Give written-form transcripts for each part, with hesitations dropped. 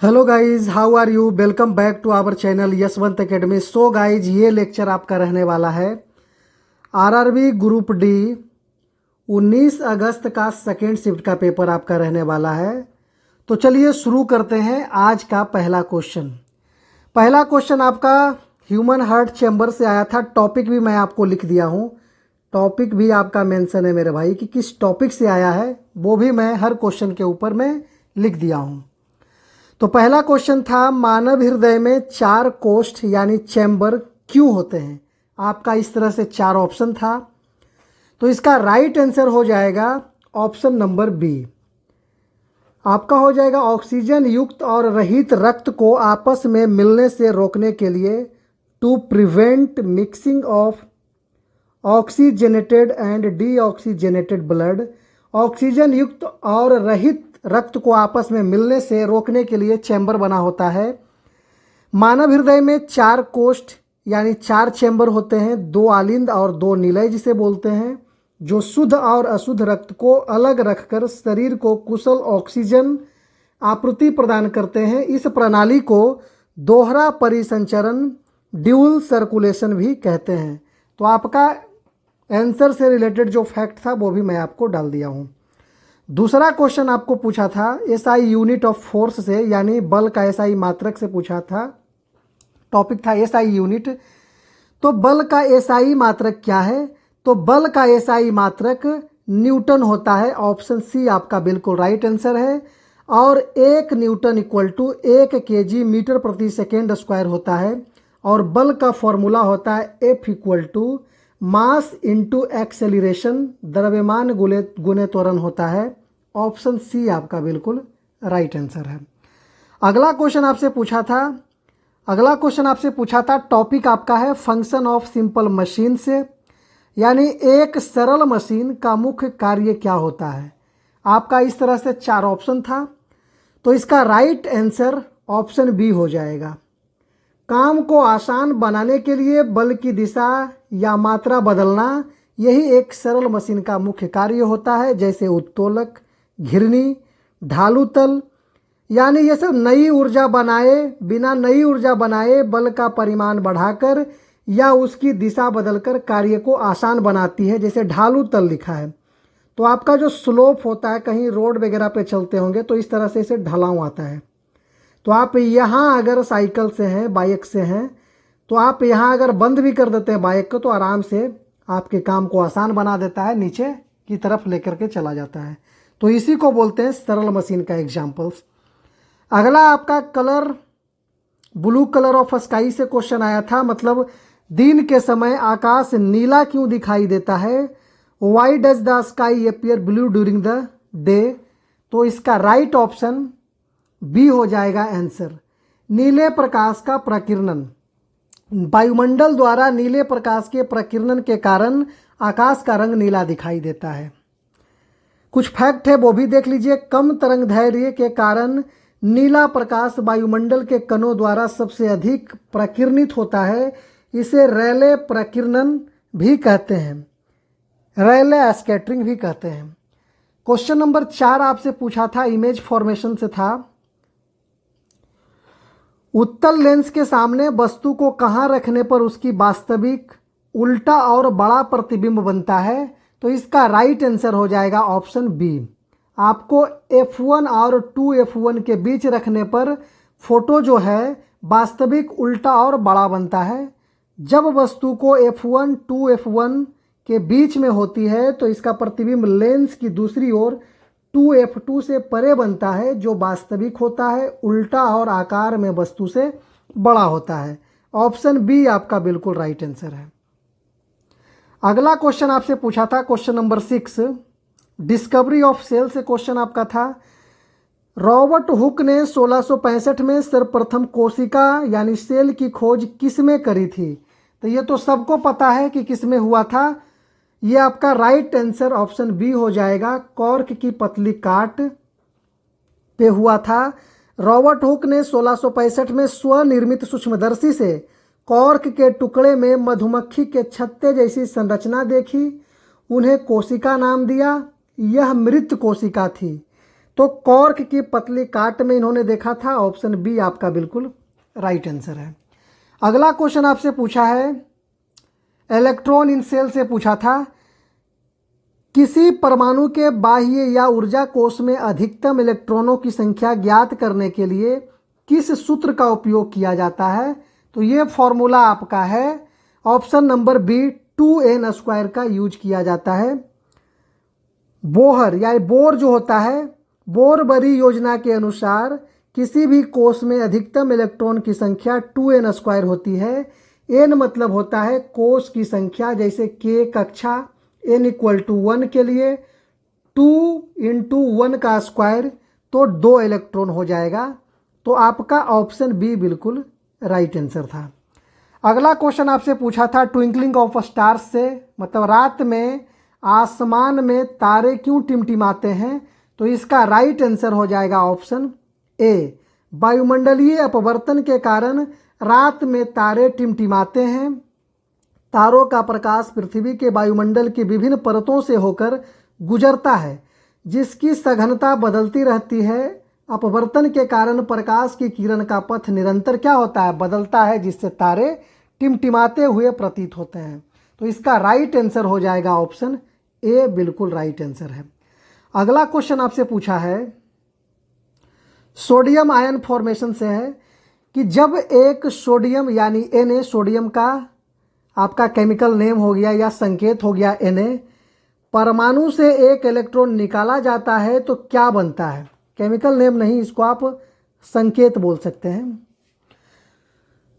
Hello guys, how are you? Welcome back to our channel Yashwant academy. So guys, ये lecture आपका रहने वाला है आरआरबी ग्रुप डी 19 अगस्त का सेकेंड शिफ्ट का पेपर आपका रहने वाला है। तो चलिए शुरू करते हैं आज का पहला क्वेश्चन। पहला क्वेश्चन आपका ह्यूमन हार्ट चैम्बर से आया था। टॉपिक भी मैं आपको लिख दिया हूँ, टॉपिक भी आपका मेंशन है मेरे भाई कि किस टॉपिक से आया है, वो भी मैं हर क्वेश्चन के ऊपर में लिख दिया हूँ। तो पहला क्वेश्चन था, मानव हृदय में 4 कोष्ठ यानी चैम्बर क्यों होते हैं? आपका इस तरह से 4 ऑप्शन था, तो इसका राइट आंसर हो जाएगा ऑप्शन नंबर बी। आपका हो जाएगा ऑक्सीजन युक्त और रहित रक्त को आपस में मिलने से रोकने के लिए, to prevent mixing of oxygenated and deoxygenated blood. Oxygen युक्त और रहित रक्त को आपस में मिलने से रोकने के लिए चैम्बर बना होता है। मानव हृदय में 4 कोष्ठ यानी 4 चैम्बर होते हैं, 2 आलिंद और 2 निलय जिसे बोलते हैं, जो शुद्ध और अशुद्ध रक्त को अलग रखकर शरीर को कुशल ऑक्सीजन आपूर्ति प्रदान करते हैं। इस प्रणाली को दोहरा परिसंचरण ड्यूल सर्कुलेशन भी कहते हैं। तो आपका आंसर से रिलेटेड जो फैक्ट था वो भी मैं आपको डाल दिया हूँ। दूसरा क्वेश्चन आपको पूछा था एसआई यूनिट ऑफ फोर्स से, यानी बल का एसआई मात्रक से पूछा था। टॉपिक था एसआई यूनिट। तो बल का एसआई मात्रक क्या है? तो बल का एसआई मात्रक न्यूटन होता है। ऑप्शन सी आपका बिल्कुल राइट आंसर है। और 1 newton equal to 1 kg metre प्रति सेकेंड स्क्वायर होता है। और बल का फॉर्मूला होता है F equal to mass into acceleration, द्रव्यमान गुणे त्वरण होता है। ऑप्शन सी आपका बिल्कुल राइट आंसर है। अगला क्वेश्चन आपसे पूछा था, टॉपिक आपका है फंक्शन ऑफ सिंपल मशीन से, यानी एक सरल मशीन का मुख्य कार्य क्या होता है? आपका इस तरह से 4 ऑप्शन था, तो इसका राइट आंसर ऑप्शन बी हो जाएगा। काम को आसान बनाने के लिए बल की दिशा या मात्रा बदलना, यही एक सरल मशीन का मुख्य कार्य होता है। जैसे उत्तोलक, घिरनी, ढालू तल, यानी ये सब बिना नई ऊर्जा बनाए बल का परिमाण बढ़ाकर या उसकी दिशा बदलकर कार्य को आसान बनाती है। जैसे ढालू तल लिखा है, तो आपका जो स्लोप होता है, कहीं रोड वगैरह पे चलते होंगे तो इस तरह से इसे ढलाव आता है। तो आप यहाँ अगर साइकिल से हैं, बाइक से हैं, तो आप यहाँ अगर बंद भी कर देते हैं बाइक को, तो आराम से आपके काम को आसान बना देता है, नीचे की तरफ लेकर के चला जाता है। तो इसी को बोलते हैं सरल मशीन का एग्जाम्पल्स। अगला आपका colour, blue colour of sky से क्वेश्चन आया था। मतलब दिन के समय आकाश नीला क्यों दिखाई देता है? Why does the sky appear blue during the day? तो इसका राइट ऑप्शन बी हो जाएगा आंसर। नीले प्रकाश का प्रकीर्णन, वायुमंडल द्वारा नीले प्रकाश के प्रकीर्णन के कारण आकाश का रंग नीला दिखाई देता है। कुछ फैक्ट है वो भी देख लीजिए। कम तरंग दैर्घ्य के कारण नीला प्रकाश वायुमंडल के कणों द्वारा सबसे अधिक प्रकीर्णित होता है। इसे रैले प्रकीर्णन भी कहते हैं, रैले स्कैटरिंग भी कहते हैं। क्वेश्चन नंबर 4 आपसे पूछा था, इमेज फॉर्मेशन से था। उत्तल लेंस के सामने वस्तु को कहाँ रखने पर उसकी वास्तविक उल्टा और बड़ा प्रतिबिंब बनता है? तो इसका राइट आंसर हो जाएगा ऑप्शन बी। आपको F1 और 2F1 के बीच रखने पर फोटो जो है वास्तविक उल्टा और बड़ा बनता है। जब वस्तु को F1 2F1 के बीच में होती है तो इसका प्रतिबिंब लेंस की दूसरी ओर 2F2 से परे बनता है, जो वास्तविक होता है, उल्टा और आकार में वस्तु से बड़ा होता है। ऑप्शन बी आपका बिल्कुल राइट आंसर है। अगला क्वेश्चन आपसे पूछा था, question number 6, discovery of cell से क्वेश्चन आपका था। रॉबर्ट हुक ने 1665 में सर्वप्रथम कोशिका यानी सेल की खोज किस में करी थी? तो ये तो सबको पता है कि किस में हुआ था। ये आपका राइट आंसर ऑप्शन बी हो जाएगा, कॉर्क की पतली काट पे हुआ था। रॉबर्ट हुक ने 1665 में स्वनिर्मित सूक्ष्मदर्शी से कॉर्क के टुकड़े में मधुमक्खी के छत्ते जैसी संरचना देखी, उन्हें कोशिका नाम दिया। यह मृत कोशिका थी। तो कॉर्क की पतली काट में इन्होंने देखा था। ऑप्शन बी आपका बिल्कुल राइट आंसर है। अगला क्वेश्चन आपसे पूछा है, इलेक्ट्रॉन इन सेल से पूछा था, किसी परमाणु के बाह्य या ऊर्जा कोश में अधिकतम इलेक्ट्रॉनों की संख्या ज्ञात करने के लिए किस सूत्र का उपयोग किया जाता है? तो ये फॉर्मूला आपका है ऑप्शन नंबर बी 2n² का यूज किया जाता है। बोहर या बोर जो होता है, बोरबरी योजना के अनुसार किसी भी कोश में अधिकतम इलेक्ट्रॉन की संख्या 2n² होती है। n मतलब होता है कोश की संख्या, जैसे k कक्षा n = 1 के लिए 2 × 1 का स्क्वायर तो 2 इलेक्ट्रॉन हो जाएगा। तो आपका ऑप्शन बी बिल्कुल राइट आंसर था। अगला क्वेश्चन आपसे पूछा था ट्विंकलिंग ऑफ स्टार्स से, मतलब रात में आसमान में तारे क्यों टिमटिमाते हैं? तो इसका राइट आंसर हो जाएगा ऑप्शन ए, वायुमंडलीय अपवर्तन के कारण रात में तारे टिमटिमाते हैं। तारों का प्रकाश पृथ्वी के वायुमंडल की विभिन्न परतों से होकर गुजरता है, जिसकी सघनता बदलती रहती है। अपवर्तन के कारण प्रकाश की किरण का पथ निरंतर क्या होता है? बदलता है, जिससे तारे टिमटिमाते हुए प्रतीत होते हैं। तो इसका राइट आंसर हो जाएगा ऑप्शन ए, बिल्कुल राइट आंसर है। अगला क्वेश्चन आपसे पूछा है सोडियम आयन फॉर्मेशन से है कि जब एक सोडियम यानी Na, सोडियम का आपका केमिकल नेम हो गया या संकेत हो गया Na, परमाणु से एक इलेक्ट्रॉन निकाला जाता है तो क्या बनता है? केमिकल नेम नहीं, इसको आप संकेत बोल सकते हैं।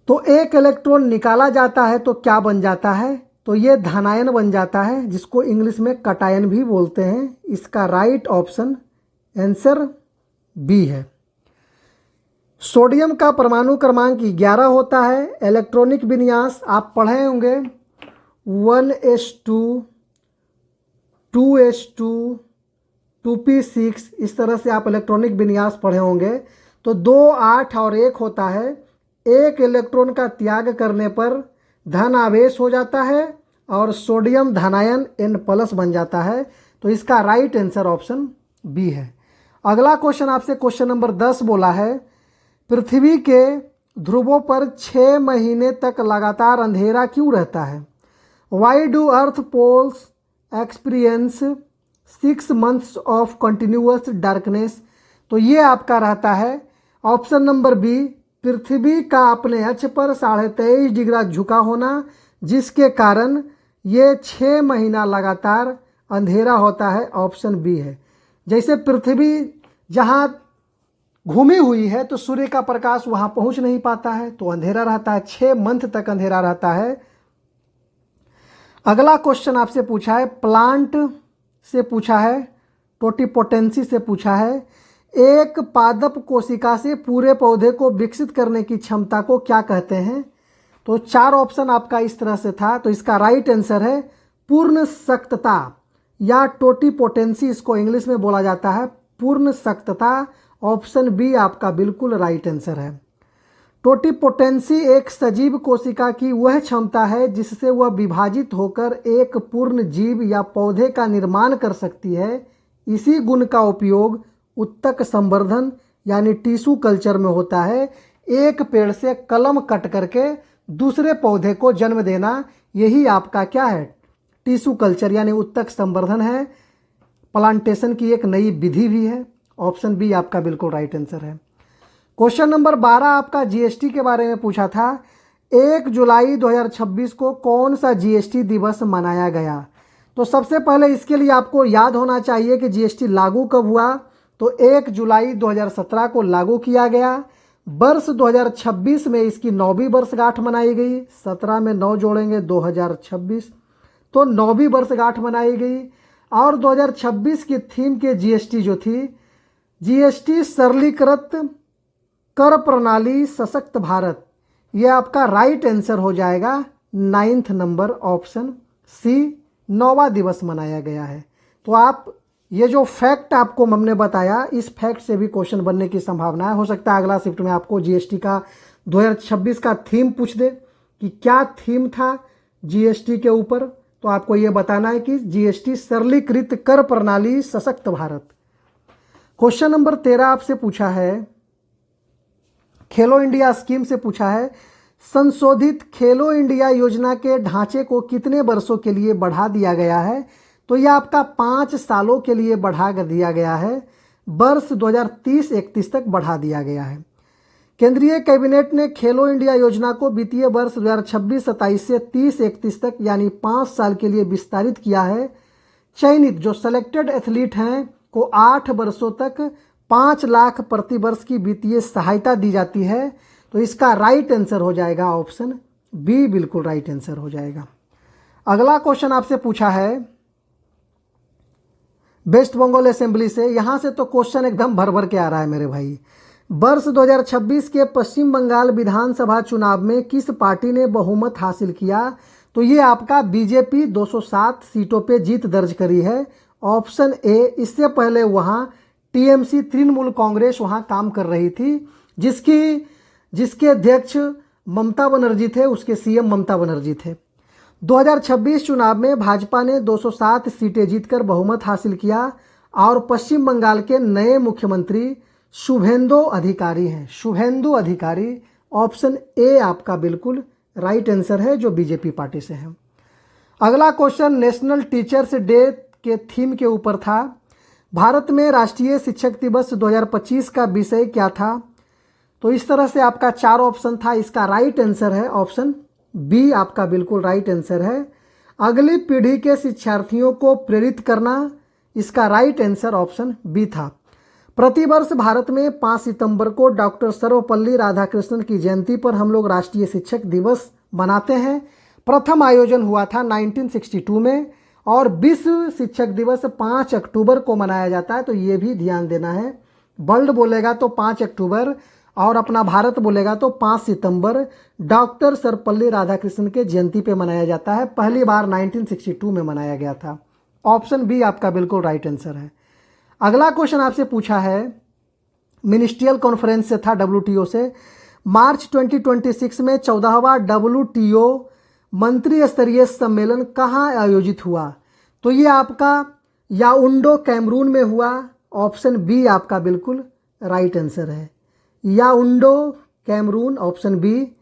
तो एक इलेक्ट्रॉन निकाला जाता है तो क्या बन जाता है? तो ये धनायन बन जाता है, जिसको इंग्लिश में कटायन भी बोलते हैं। इसका राइट ऑप्शन आंसर बी है। सोडियम का परमाणु क्रमांक 11 होता है। इलेक्ट्रॉनिक विन्यास आप पढ़े होंगे 1s2 2s2 2p6, इस तरह से आप इलेक्ट्रॉनिक विन्यास पढ़े होंगे। तो 2 8 और 1 होता है। एक इलेक्ट्रॉन का त्याग करने पर धन आवेश हो जाता है और सोडियम धनायन N+ बन जाता है। तो इसका राइट आंसर ऑप्शन बी है। अगला क्वेश्चन आपसे क्वेश्चन नंबर 10 बोला है, पृथ्वी के ध्रुवों पर 6 महीने तक लगातार अंधेरा क्यों रहता है? Why do earth poles experience 6 months of continuous darkness? तो ये आपका रहता है ऑप्शन नंबर बी, पृथ्वी का अपने अक्ष पर 23.5 डिग्री झुका होना, जिसके कारण ये 6 महीना लगातार अंधेरा होता है। ऑप्शन बी है। जैसे पृथ्वी जहाँ घूमी हुई है तो सूर्य का प्रकाश वहाँ पहुँच नहीं पाता है, तो अंधेरा रहता है, 6 मंथ तक अंधेरा रहता है। अगला क्वेश्चन आपसे पूछा है प्लांट से पूछा है, टोटिपोटेंसी से पूछा है, एक पादप कोशिका से पूरे पौधे को विकसित करने की क्षमता को क्या कहते हैं? तो 4 ऑप्शन आपका इस तरह से था। तो इसका राइट आंसर है पूर्ण सख्तता या टोटिपोटेंसी, इसको इंग्लिश में बोला जाता है पूर्ण सख्तता। ऑप्शन बी आपका बिल्कुल राइट आंसर है। टोटिपोटेंसी एक सजीव कोशिका की वह क्षमता है जिससे वह विभाजित होकर एक पूर्ण जीव या पौधे का निर्माण कर सकती है। इसी गुण का उपयोग उत्तक संवर्धन यानी टिश्यू कल्चर में होता है। एक पेड़ से कलम कट करके दूसरे पौधे को जन्म देना, यही आपका क्या है? टिश्यू कल्चर यानी उत्तक संवर्धन है। प्लांटेशन की एक नई विधि भी है। ऑप्शन बी आपका बिल्कुल राइट आंसर है। क्वेश्चन नंबर 12 आपका जीएसटी के बारे में पूछा था। 1 जुलाई 2026 को कौन सा जीएसटी दिवस मनाया गया? तो सबसे पहले इसके लिए आपको याद होना चाहिए कि जीएसटी लागू कब हुआ। तो 1 जुलाई 2017 को लागू किया गया। वर्ष 2026 में इसकी 9वीं वर्षगांठ मनाई गई। 17 में 9 जोड़ेंगे 2026, तो 9वीं वर्षगांठ मनाई गई। और 2026 की थीम के जीएसटी जो थी, जीएसटी सरलीकृत कर प्रणाली सशक्त भारत, ये आपका राइट आंसर हो जाएगा 9th नंबर ऑप्शन सी, 9वां दिवस मनाया गया है। तो आप ये जो फैक्ट आपको हमने बताया, इस फैक्ट से भी क्वेश्चन बनने की संभावना है। हो सकता है अगला शिफ्ट में आपको जीएसटी का 2026 का थीम पूछ दे कि क्या थीम था जीएसटी के ऊपर, तो आपको ये बताना है कि जीएसटी सरलीकृत कर प्रणाली सशक्त भारत। क्वेश्चन नंबर 13 आपसे पूछा है, खेलो इंडिया स्कीम से पूछा है, संशोधित खेलो इंडिया योजना के ढांचे को कितने वर्षों के लिए बढ़ा दिया गया है? तो यह आपका 5 सालों के लिए बढ़ा दिया गया है, वर्ष 2030-31 तक बढ़ा दिया गया है। केंद्रीय कैबिनेट ने खेलो इंडिया योजना को वित्तीय वर्ष 2026-27 से 30-31 तक यानी 5 साल के लिए विस्तारित किया है। चयनित जो सेलेक्टेड एथलीट हैं को 8 वर्षों तक 5 लाख प्रति वर्ष की वित्तीय सहायता दी जाती है। तो इसका राइट आंसर हो जाएगा ऑप्शन बी, बिल्कुल राइट आंसर हो जाएगा। अगला क्वेश्चन आपसे पूछा है वेस्ट बंगाल असेंबली से। यहां से तो क्वेश्चन एकदम भर भर के आ रहा है मेरे भाई। वर्ष 2026 के पश्चिम बंगाल विधानसभा चुनाव में किस पार्टी ने बहुमत हासिल किया? तो ये आपका बीजेपी 207 सीटों पे जीत दर्ज करी है, ऑप्शन ए। इससे पहले वहां टीएमसी तृणमूल कांग्रेस वहां काम कर रही थी, जिसके अध्यक्ष ममता बनर्जी थे, उसके सीएम ममता बनर्जी थे। 2026 चुनाव में भाजपा ने 207 सीटें जीतकर बहुमत हासिल किया और पश्चिम बंगाल के नए मुख्यमंत्री शुभेंदु अधिकारी हैं। शुभेंदु अधिकारी, ऑप्शन ए आपका बिल्कुल राइट आंसर है, जो बीजेपी पार्टी से है। अगला क्वेश्चन नेशनल टीचर्स डे के थीम के ऊपर था। भारत में राष्ट्रीय शिक्षक दिवस 2025 का विषय क्या था? तो इस तरह से आपका 4 ऑप्शन था, इसका राइट आंसर है ऑप्शन बी, आपका बिल्कुल राइट आंसर है। अगली पीढ़ी के शिक्षार्थियों को प्रेरित करना, इसका राइट आंसर ऑप्शन बी था। प्रतिवर्ष भारत में 5 सितंबर को डॉक्टर सर्वपल्ली राधाकृष्णन की जयंती पर हम लोग राष्ट्रीय शिक्षक दिवस मनाते हैं। प्रथम आयोजन हुआ था 1962 में और विश्व शिक्षक दिवस 5 अक्टूबर को मनाया जाता है। तो ये भी ध्यान देना है, वर्ल्ड बोलेगा तो 5 अक्टूबर और अपना भारत बोलेगा तो 5 सितंबर डॉक्टर सर्वपल्ली राधाकृष्णन के जयंती पे मनाया जाता है। पहली बार 1962 में मनाया गया था। ऑप्शन बी आपका बिल्कुल राइट आंसर है। अगला क्वेश्चन आपसे पूछा है मिनिस्ट्रियल कॉन्फ्रेंस से था, WTO से। मार्च 2026 में 14वां WTO मंत्री स्तरीय सम्मेलन कहाँ आयोजित हुआ? तो ये आपका याओंडे कैमरून में हुआ, ऑप्शन बी आपका बिल्कुल राइट आंसर है। याओंडे कैमरून, ऑप्शन बी।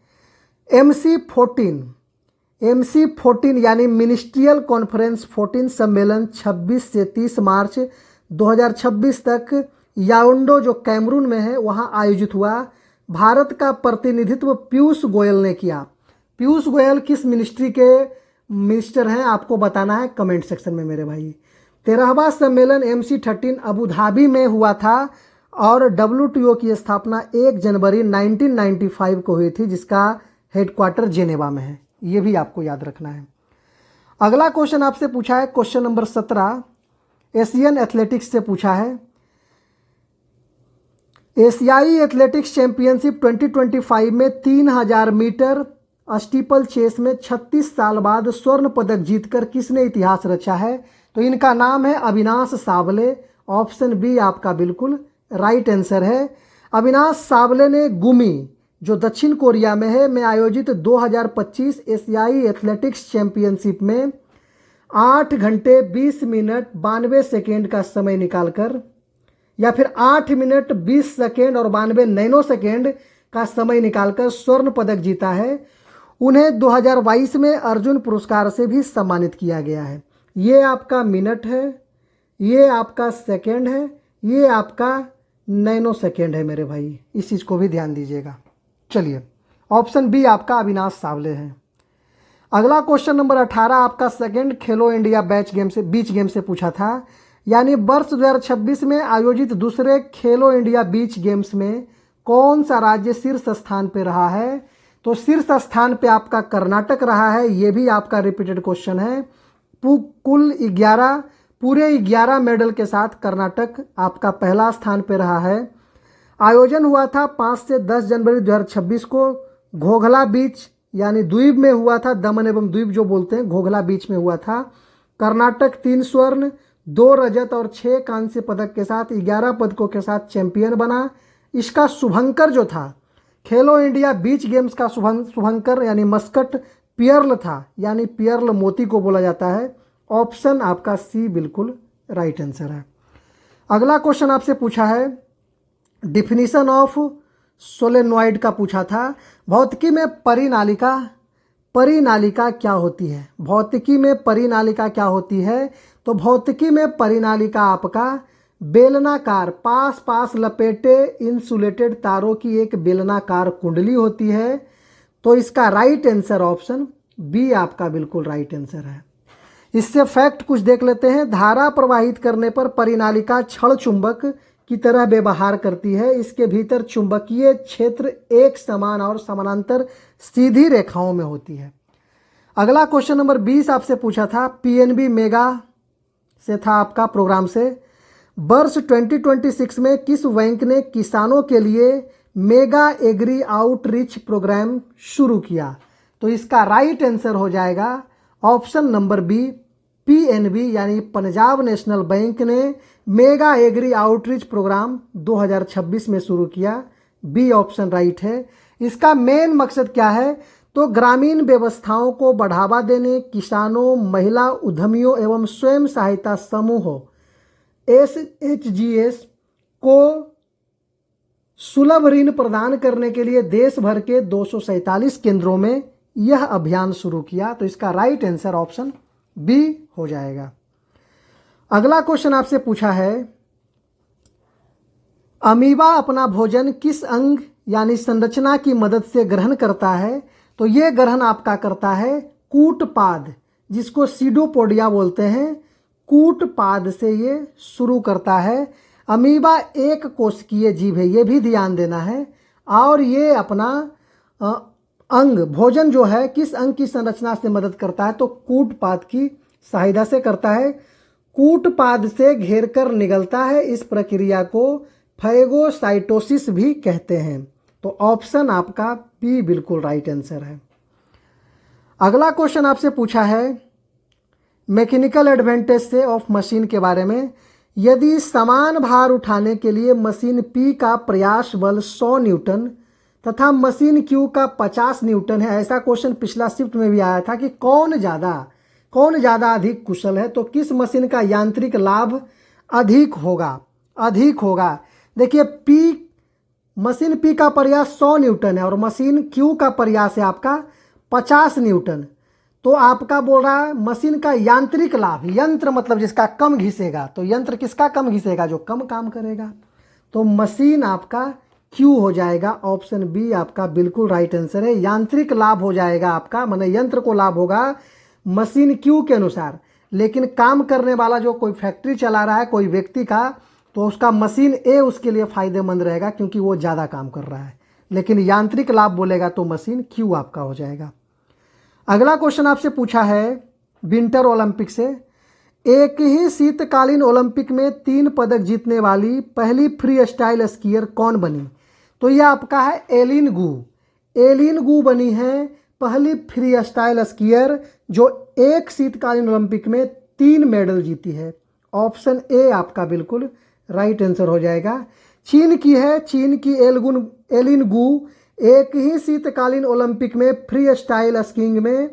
MC14 यानी मिनिस्ट्रियल कॉन्फ्रेंस 14 सम्मेलन 26 से 30 मार्च 2026 तक याओंडे जो कैमरून में है वहां आयोजित हुआ। भारत का प्रतिनिधित्व पीयूष गोयल ने किया। पीयूष गोयल किस मिनिस्ट्री के मिनिस्टर हैं आपको बताना है कमेंट सेक्शन में मेरे भाई। 13वां सम्मेलन MC13 अबू धाबी में हुआ था और WTO की स्थापना 1 जनवरी 1995 को हुई थी, जिसका हेडक्वार्टर जेनेवा में है। ये भी आपको याद रखना है। अगला क्वेश्चन आपसे पूछा है क्वेश्चन नंबर 17 एशियन एथलेटिक्स से पूछा है। एशियाई एथलेटिक्स चैंपियनशिप 2025 में 3000 मीटर स्टीपल चेस में 36 साल बाद स्वर्ण पदक जीतकर किसने इतिहास रचा है? तो इनका नाम है अविनाश सावले, ऑप्शन बी आपका बिल्कुल राइट आंसर है। अविनाश सावले ने गुमी जो दक्षिण कोरिया में है में आयोजित 2025 एशियाई एथलेटिक्स चैंपियनशिप में 8 घंटे 20 मिनट 92 सेकेंड का समय निकालकर या फिर 8 मिनट 20 सेकेंड और 92 नैनो सेकेंड का समय निकालकर स्वर्ण पदक जीता है। उन्हें 2022 में अर्जुन पुरस्कार से भी सम्मानित किया गया है। ये आपका मिनट है, ये आपका सेकेंड है, ये आपका नैनो सेकेंड है मेरे भाई, इस चीज़ को भी ध्यान दीजिएगा। चलिए ऑप्शन बी आपका अविनाश सावले है। अगला क्वेश्चन नंबर 18 आपका सेकेंड खेलो इंडिया बीच गेम से पूछा था। यानी वर्ष 2026 में आयोजित दूसरे खेलो इंडिया बीच गेम्स में कौन सा राज्य शीर्ष स्थान पे रहा है? तो शीर्ष स्थान पे आपका कर्नाटक रहा है। ये भी आपका रिपीटेड क्वेश्चन है। कुल 11 पूरे 11 मेडल के साथ कर्नाटक आपका पहला स्थान पे रहा है। आयोजन हुआ था 5 से 10 जनवरी 2026 को घोघला बीच यानी द्वीप में हुआ था, दमन एवं द्वीप जो बोलते हैं, घोघला बीच में हुआ था। कर्नाटक 3 स्वर्ण 2 रजत और 6 कांस्य पदक के साथ 11 पदकों के साथ चैंपियन बना। इसका शुभंकर जो था खेलो इंडिया बीच गेम्स का शुभंकर यानी मस्कट पियर्ल था, यानी पियर्ल मोती को बोला जाता है। ऑप्शन आपका सी बिल्कुल राइट आंसर है। अगला क्वेश्चन आपसे पूछा है डिफिनीशन ऑफ सोलेनॉइड का पूछा था। भौतिकी में परिनालिका, परिनालिका क्या होती है? भौतिकी में परिनालिका क्या होती है? तो भौतिकी में परिनालिका आपका बेलनाकार पास पास लपेटे इंसुलेटेड तारों की एक बेलनाकार कुंडली होती है। तो इसका राइट आंसर ऑप्शन बी आपका बिल्कुल राइट आंसर है। इससे फैक्ट कुछ देख लेते हैं। धारा प्रवाहित करने पर परिनालिका छड़ चुंबक की तरह व्यवहार करती है। इसके भीतर चुंबकीय क्षेत्र एक समान और समानांतर सीधी रेखाओं में होती है। अगला क्वेश्चन नंबर 20 आपसे पूछा था, पीएनबी मेगा से था आपका प्रोग्राम से। वर्ष 2026 में किस बैंक ने किसानों के लिए मेगा एग्री आउटरीच प्रोग्राम शुरू किया? तो इसका राइट आंसर हो जाएगा ऑप्शन नंबर बी, पीएनबी यानी पंजाब नेशनल बैंक ने मेगा एग्री आउटरीच प्रोग्राम 2026 में शुरू किया। बी ऑप्शन राइट है। इसका मेन मकसद क्या है? तो ग्रामीण व्यवस्थाओं को बढ़ावा देने, किसानों, महिला उद्यमियों एवं स्वयं सहायता समूहों SHGs को सुलभ ऋण प्रदान करने के लिए देश भर के 247 केंद्रों में यह अभियान शुरू किया। तो इसका राइट आंसर ऑप्शन बी हो जाएगा। अगला क्वेश्चन आपसे पूछा है, अमीबा अपना भोजन किस अंग यानी संरचना की मदद से ग्रहण करता है? तो ये ग्रहण आपका करता है कूटपाद, जिसको सीडोपोडिया बोलते हैं। कूटपाद से ये शुरू करता है। अमीबा एक कोशिकीय जीव है, ये भी ध्यान देना है। और ये अपना अंग भोजन जो है किस अंग की संरचना से मदद करता है? तो कूटपाद की सहायता से करता है। कूटपाद से घेरकर निगलता है। इस प्रक्रिया को फैगोसाइटोसिस भी कहते हैं। तो ऑप्शन आपका बी बिल्कुल राइट आंसर है। अगला क्वेश्चन आपसे पूछा है मैकेनिकल एडवांटेज से ऑफ मशीन के बारे में। यदि समान भार उठाने के लिए मशीन P का प्रयास बल 100 न्यूटन तथा मशीन Q का 50 न्यूटन है, ऐसा क्वेश्चन पिछला शिफ्ट में भी आया था कि कौन ज़्यादा अधिक कुशल है? तो किस मशीन का यांत्रिक लाभ अधिक होगा? देखिए मशीन P का प्रयास 100 न्यूटन है और मशीन Q का प्रयास है आपका 50 न्यूटन। तो आपका बोल रहा है मशीन का यांत्रिक लाभ, यंत्र मतलब जिसका कम घिसेगा, तो यंत्र किसका कम घिसेगा? जो कम काम करेगा। तो मशीन आपका Q हो जाएगा। ऑप्शन बी आपका बिल्कुल राइट आंसर है। यांत्रिक लाभ हो जाएगा आपका, माने यंत्र को लाभ होगा मशीन Q के अनुसार। लेकिन काम करने वाला जो कोई फैक्ट्री चला रहा है कोई व्यक्ति का, तो उसका मशीन A उसके लिए फायदेमंद रहेगा क्योंकि वो ज़्यादा काम कर रहा है। लेकिन यांत्रिक लाभ बोलेगा तो मशीन Q आपका हो जाएगा। अगला क्वेश्चन आपसे पूछा है विंटर ओलंपिक से, एक ही शीतकालीन ओलंपिक में 3 पदक जीतने वाली पहली फ्री स्टाइल स्कीयर कौन बनी? तो यह आपका है एलिन गू बनी है पहली फ्री स्टाइल स्कीयर जो एक शीतकालीन ओलंपिक में 3 मेडल जीती है। ऑप्शन ए आपका बिल्कुल राइट आंसर हो जाएगा। चीन की एलिन गू एक ही शीतकालीन ओलंपिक में फ्री स्टाइल स्कीइंग में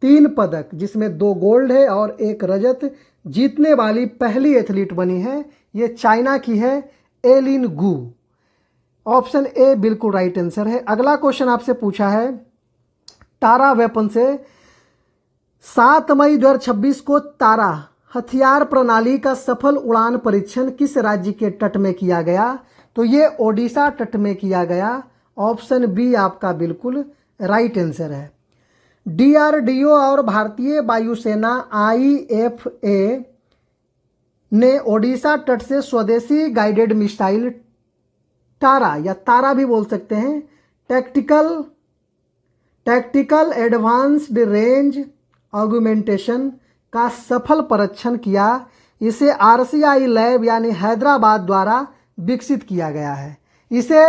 3 पदक, जिसमें 2 गोल्ड है और 1 रजत, जीतने वाली पहली एथलीट बनी है। ये चाइना की है एलिन गू। ऑप्शन ए बिल्कुल राइट आंसर है। अगला क्वेश्चन आपसे पूछा है तारा वेपन से, 7 मई 2026 को तारा हथियार प्रणाली का सफल उड़ान परीक्षण किस राज्य के तट में किया गया? तो ये ओडिशा तट में किया गया। ऑप्शन बी आपका बिल्कुल राइट आंसर है। DRDO और भारतीय वायुसेना IFA ने ओडिशा तट से स्वदेशी गाइडेड मिसाइल तारा या तारा भी बोल सकते हैं टैक्टिकल एडवांस्ड रेंज ऑगमेंटेशन का सफल परीक्षण किया। इसे RCI लैब यानी हैदराबाद द्वारा विकसित किया गया है। इसे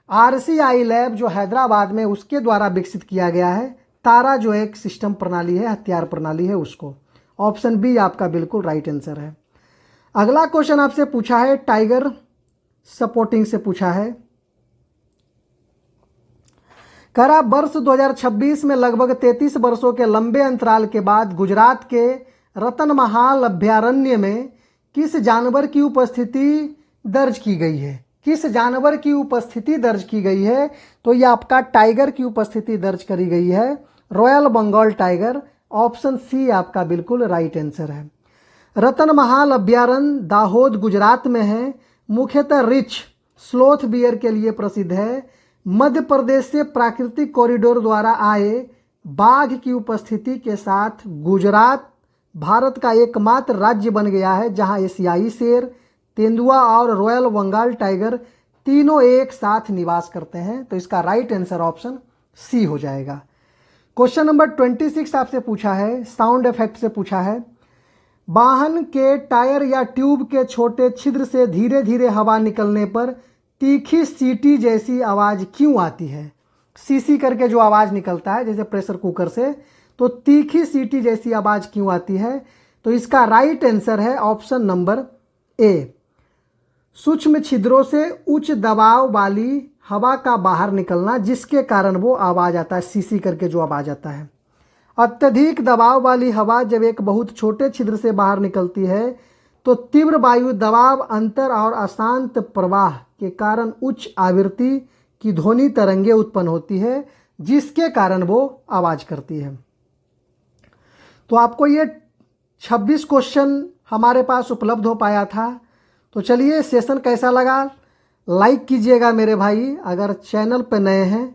RCI लैब जो हैदराबाद में उसके द्वारा विकसित किया गया है। तारा जो एक सिस्टम प्रणाली है, हथियार प्रणाली है उसको। ऑप्शन बी आपका बिल्कुल राइट आंसर है। अगला क्वेश्चन आपसे पूछा है टाइगर सपोर्टिंग से पूछा है, करा वर्ष 2026 में लगभग 33 वर्षों के लंबे अंतराल के बाद गुजरात के रतनमहाल अभ्यारण्य में किस जानवर की उपस्थिति दर्ज की गई है? किस जानवर की उपस्थिति दर्ज की गई है? तो ये आपका टाइगर की उपस्थिति दर्ज करी गई है, royal Bengal tiger. Option C आपका बिल्कुल राइट आंसर है। रतनमहाल अभ्यारण्य दाहोद गुजरात में है, मुख्यतः रिच स्लोथ बियर के लिए प्रसिद्ध है। मध्य प्रदेश से प्राकृतिक कॉरिडोर द्वारा आए बाघ की उपस्थिति के साथ गुजरात भारत का एकमात्र राज्य बन गया है जहां एशियाई शेर, तेंदुआ और रॉयल बंगाल टाइगर तीनों एक साथ निवास करते हैं। तो इसका राइट आंसर ऑप्शन सी हो जाएगा। क्वेश्चन नंबर 26 आपसे पूछा है, साउंड इफेक्ट से पूछा है, वाहन के टायर या ट्यूब के छोटे छिद्र से धीरे धीरे हवा निकलने पर तीखी सीटी जैसी आवाज क्यों आती है? सीसी करके जो आवाज निकलता है जैसे प्रेशर कुकर से, तो तीखी सीटी जैसी आवाज क्यों आती है? तो इसका राइट आंसर है ऑप्शन नंबर ए, सूक्ष्म छिद्रों से उच्च दबाव वाली हवा का बाहर निकलना, जिसके कारण वो आवाज आता है, सीसी करके जो आवाज आता है। अत्यधिक दबाव वाली हवा जब एक बहुत छोटे छिद्र से बाहर निकलती है तो तीव्र वायु दबाव अंतर और अशांत प्रवाह के कारण उच्च आवृत्ति की ध्वनि तरंगे उत्पन्न होती है, जिसके कारण वो आवाज करती है। तो आपको ये 26 क्वेश्चन हमारे पास उपलब्ध हो पाया था। तो चलिए, सेशन कैसा लगा लाइक कीजिएगा मेरे भाई, अगर चैनल पर नए हैं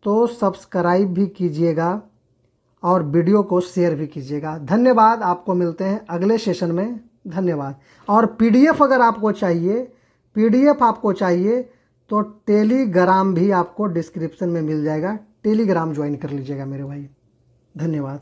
तो सब्सक्राइब भी कीजिएगा और वीडियो को शेयर भी कीजिएगा। धन्यवाद, आपको मिलते हैं अगले सेशन में। धन्यवाद। और पीडीएफ अगर आपको चाहिए, पीडीएफ आपको चाहिए तो टेलीग्राम भी आपको डिस्क्रिप्शन में मिल जाएगा, टेलीग्राम ज्वाइन कर लीजिएगा मेरे भाई। धन्यवाद।